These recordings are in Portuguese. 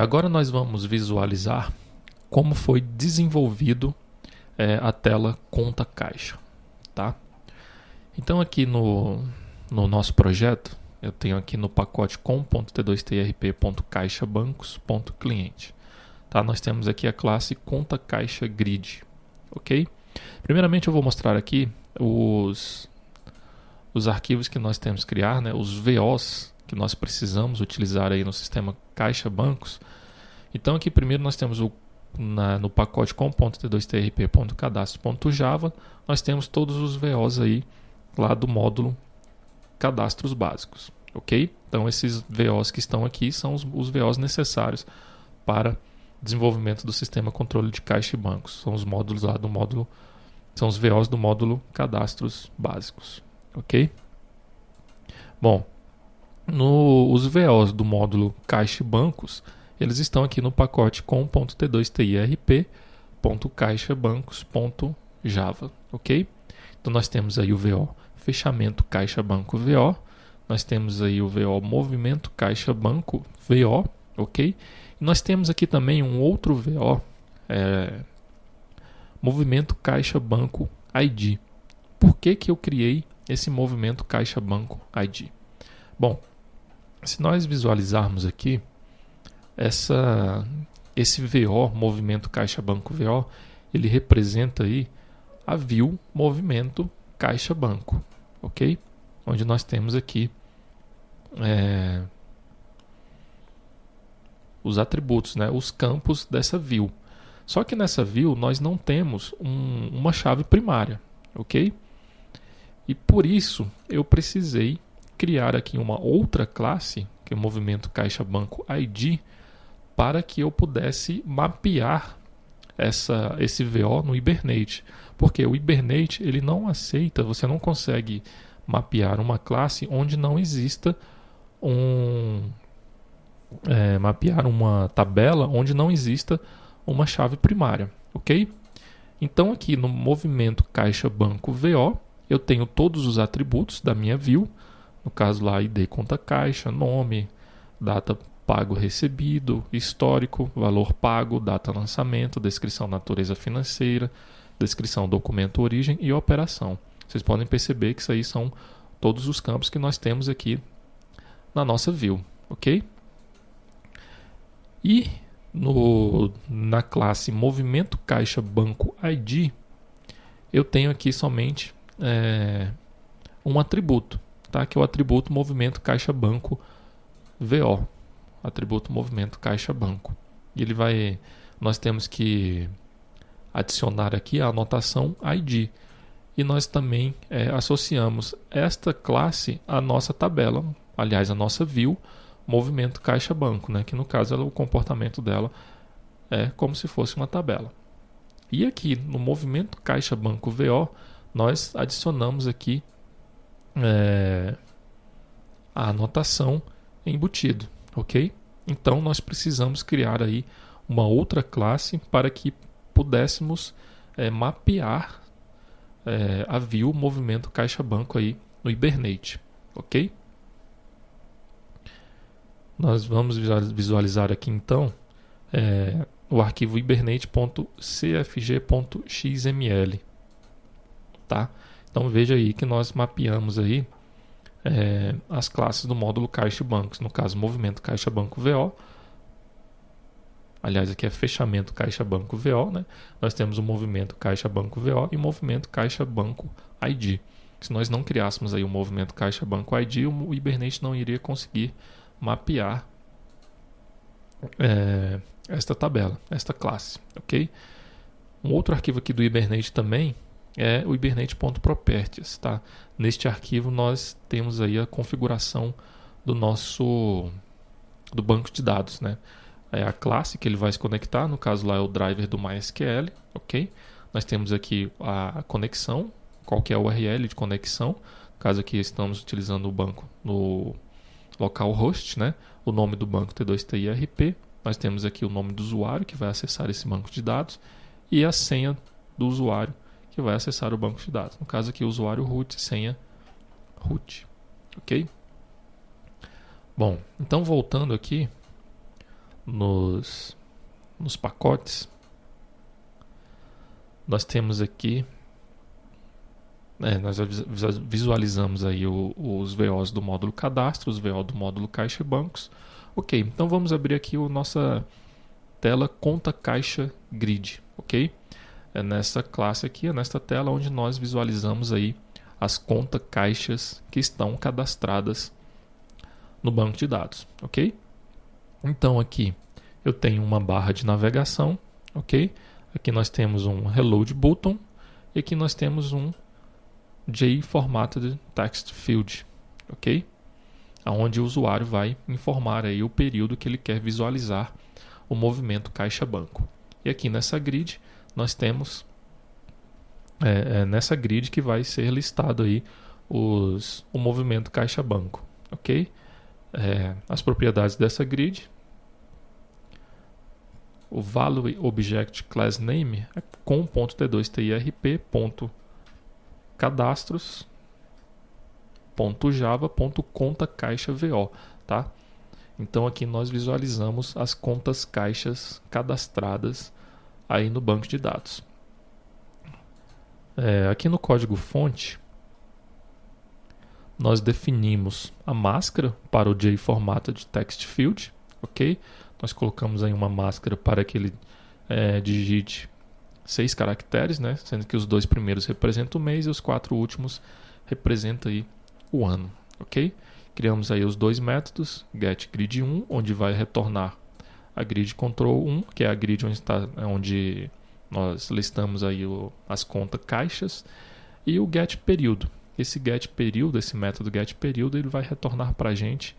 Agora nós vamos visualizar como foi desenvolvido a tela conta caixa, tá? Então aqui no nosso projeto, eu tenho aqui no pacote com.t2trp.caixabancos.cliente. Tá? Nós temos aqui a classe conta caixa grid, ok? Primeiramente eu vou mostrar aqui os arquivos que nós temos que criar, né? Os VOs que nós precisamos utilizar aí no sistema caixa bancos. Então aqui primeiro nós temos no pacote com.t2trp.cadastro.java, nós temos todos os VOs aí lá do módulo cadastros básicos, ok? Então esses VOs que estão aqui são os VOs necessários para desenvolvimento do sistema controle de caixa e bancos. São os módulos lá do módulo, são os VOs do módulo cadastros básicos, ok? Bom, os VOs do módulo caixa e bancos, eles estão aqui no pacote com.t2trp.caixabancos.java, ok? Então nós temos aí o VO fechamento caixa banco VO, nós temos aí o VO movimento caixa banco VO, ok? E nós temos aqui também um outro VO, movimento caixa banco ID. Por que eu criei esse movimento caixa banco ID? Bom, se nós visualizarmos aqui, esse VO, movimento caixa banco VO, ele representa aí a view movimento caixa banco, ok? Onde nós temos aqui os atributos, né? Os campos dessa view. Só que nessa view nós não temos uma chave primária, ok? E por isso eu precisei criar aqui uma outra classe, que é o movimento caixa banco ID, para que eu pudesse mapear esse VO no Hibernate. Porque o Hibernate ele não aceita, você não consegue mapear uma classe onde não exista mapear uma tabela onde não exista uma chave primária, ok? Então aqui no movimento caixa banco VO eu tenho todos os atributos da minha view, no caso lá ID conta caixa, nome, data pago recebido, histórico, valor pago, data lançamento, descrição natureza financeira, descrição documento origem e operação. Vocês podem perceber que isso aí são todos os campos que nós temos aqui na nossa view, ok? E na classe movimento caixa banco ID eu tenho aqui somente um atributo, tá? Que é o atributo movimento caixa banco VO, atributo movimento caixa banco. E nós temos que adicionar aqui a anotação ID. E nós também associamos esta classe à nossa tabela, aliás, a nossa view, movimento caixa banco, né? Que no caso o comportamento dela é como se fosse uma tabela. E aqui no movimento caixa banco VO, nós adicionamos aqui a anotação embutido, ok? Então nós precisamos criar aí uma outra classe para que pudéssemos mapear a view movimento caixa banco aí no Hibernate, ok? Nós vamos visualizar aqui então o arquivo hibernate.cfg.xml, tá? Então veja aí que nós mapeamos aí as classes do módulo caixa e bancos, no caso movimento caixa banco VO, aliás aqui é fechamento caixa banco VO, né? Nós temos o movimento caixa banco VO e o movimento caixa banco ID. Se nós não criássemos aí o movimento caixa banco ID, o Hibernate não iria conseguir mapear esta tabela, esta classe, ok? Um outro arquivo aqui do Hibernate também é o hibernate.properties, tá? Neste arquivo nós temos aí a configuração do banco de dados, né? É a classe que ele vai se conectar, no caso lá é o driver do MySQL, ok? Nós temos aqui a conexão, qual que é a URL de conexão, no caso aqui estamos utilizando o banco no localhost, né? O nome do banco T2TIRP, nós temos aqui o nome do usuário que vai acessar esse banco de dados e a senha do usuário que vai acessar o banco de dados. No caso aqui, o usuário root, senha root. Ok? Bom, então voltando aqui, nos pacotes, nós temos aqui, nós visualizamos aí os VOs do módulo cadastro, os VO do módulo caixa e bancos. Ok, então vamos abrir aqui a nossa tela conta caixa grid, ok? É nessa classe aqui, é nesta tela onde nós visualizamos aí as contas caixas que estão cadastradas no banco de dados, ok? Então aqui eu tenho uma barra de navegação, ok? Aqui nós temos um reload button e aqui nós temos um JFormatted text field, ok? Onde o usuário vai informar aí o período que ele quer visualizar o movimento caixa-banco. E aqui nessa grid nós temos nessa grid que vai ser listado aí o movimento caixa-banco, ok? As propriedades dessa grid: o value object class name é com.t2tirp.cadastros.java.conta caixa vo, tá? Então aqui nós visualizamos as contas caixas cadastradas aí no banco de dados. Aqui no código fonte nós definimos a máscara para o JFormatted text field, ok? Nós colocamos aí uma máscara para que ele digite 6 caracteres, né? Sendo que os 2 primeiros representam o mês e os 4 últimos representam aí o ano, ok? Criamos aí os 2 métodos, getGrid1, onde vai retornar a grid control 1, que é a grid onde nós listamos aí as contas caixas, e o getPeríodo. Esse getPeríodo, esse método getPeríodo, ele vai retornar para a gente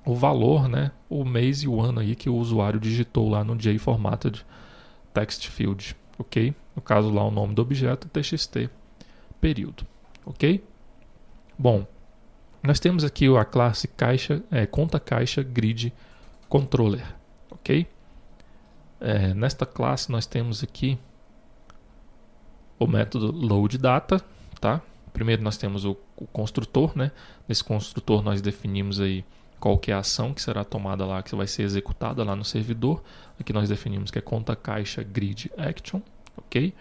o valor, né, o mês e o ano aí que o usuário digitou lá no JFormatted text field, ok? No caso lá o nome do objeto txt período, ok? Bom, nós temos aqui a classe conta caixa grid controller, ok? Nesta classe nós temos aqui o método loadData, tá? Primeiro nós temos o construtor, né? Nesse construtor nós definimos aí qual que é a ação que será tomada lá, que vai ser executada lá no servidor. Aqui nós definimos que é conta caixa grid action, ok?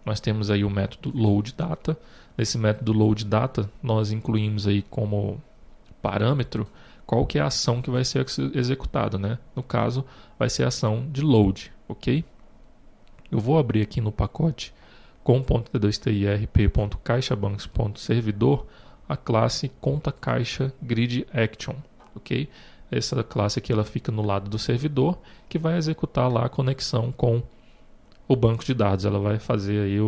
Nós temos aí o método loadData. Nesse método loadData nós incluímos aí como parâmetro qual que é a ação que vai ser executada, né? No caso vai ser a ação de load, ok? Eu vou abrir aqui no pacote com.t2tirp.caixabancos.servidor a classe conta caixa grid action, ok? Essa classe aqui ela fica no lado do servidor, que vai executar lá a conexão com o banco de dados. Ela vai fazer aí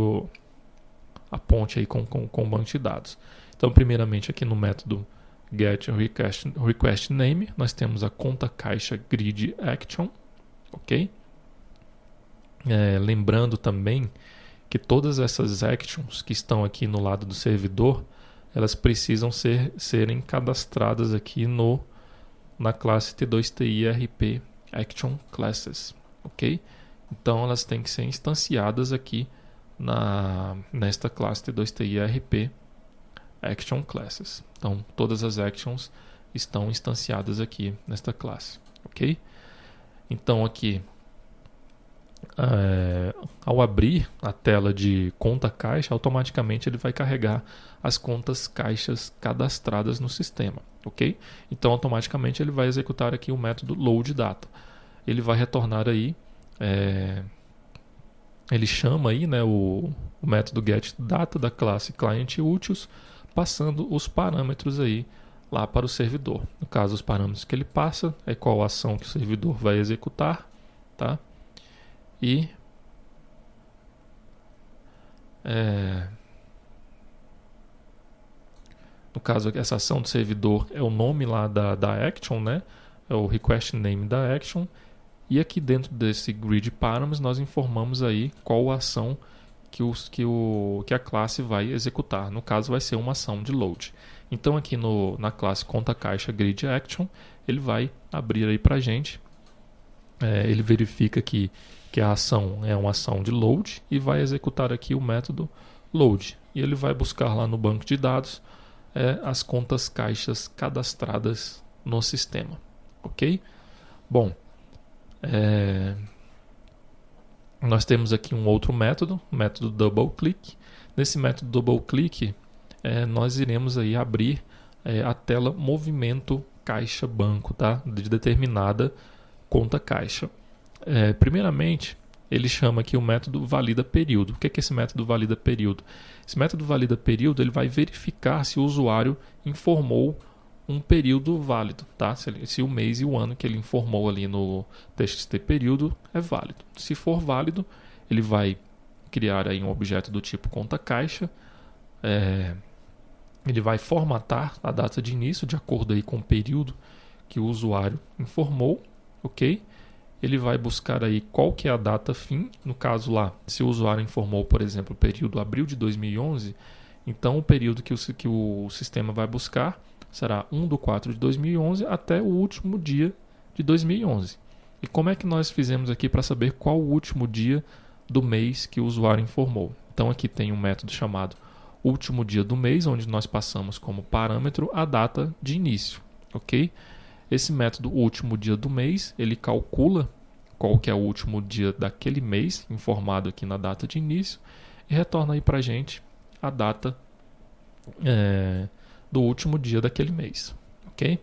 a ponte aí com o banco de dados. Então, primeiramente aqui no método getRequestName nós temos a conta caixa grid action, ok? Lembrando também que todas essas actions que estão aqui no lado do servidor, elas precisam serem cadastradas aqui na classe T2TIRP Action Classes, ok? Então elas têm que ser instanciadas aqui nesta classe T2TIRP Action Classes. Então todas as actions estão instanciadas aqui nesta classe, ok? Então aqui ao abrir a tela de conta caixa, automaticamente ele vai carregar as contas caixas cadastradas no sistema, ok? Então automaticamente ele vai executar aqui o método loadData. Ele vai retornar aí, ele chama aí, né, o método getData da classe clientUtils, passando os parâmetros aí lá para o servidor. No caso, os parâmetros que ele passa é qual ação que o servidor vai executar, tá? E no caso, essa ação do servidor é o nome lá da action, né? É o request name da action. E aqui dentro desse grid params nós informamos aí qual a ação que a classe vai executar. No caso, vai ser uma ação de load. Então aqui na classe conta caixa grid action, ele vai abrir aí para a gente. Ele verifica que a ação é uma ação de load e vai executar aqui o método load. E ele vai buscar lá no banco de dados as contas caixas cadastradas no sistema, ok? Bom, nós temos aqui um outro método, o método double click. Nesse método double click, nós iremos aí abrir a tela movimento caixa banco, tá? De determinada conta caixa. Primeiramente, ele chama aqui o método valida período. O que é esse método valida período? Esse método valida período, ele vai verificar se o usuário informou um período válido, tá? Se o mês e o ano que ele informou ali no txt período é válido. Se for válido, ele vai criar aí um objeto do tipo conta caixa. Ele vai formatar a data de início de acordo aí com o período que o usuário informou, ok? Ele vai buscar aí qual que é a data fim. No caso lá, se o usuário informou, por exemplo, o período abril de 2011, então o período que o sistema vai buscar será 1/4/2011 até o último dia de 2011. E como é que nós fizemos aqui para saber qual o último dia do mês que o usuário informou? Então aqui tem um método chamado último dia do mês, onde nós passamos como parâmetro a data de início, ok? Esse método último dia do mês, ele calcula qual que é o último dia daquele mês, informado aqui na data de início, e retorna aí para a gente a data do último dia daquele mês, ok?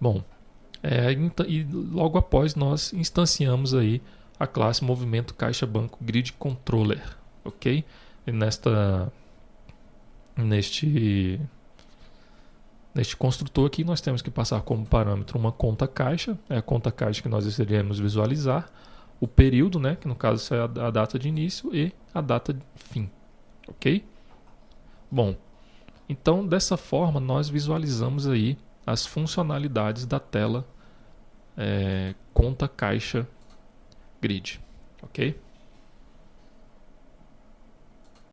Bom, e logo após nós instanciamos aí a classe movimento caixa banco grid controller, ok? E neste construtor aqui nós temos que passar como parâmetro uma conta caixa, é a conta caixa que nós iremos visualizar, o período, né, que no caso é a data de início, e a data de fim, ok? Bom, então dessa forma nós visualizamos aí as funcionalidades da tela conta caixa grid, ok?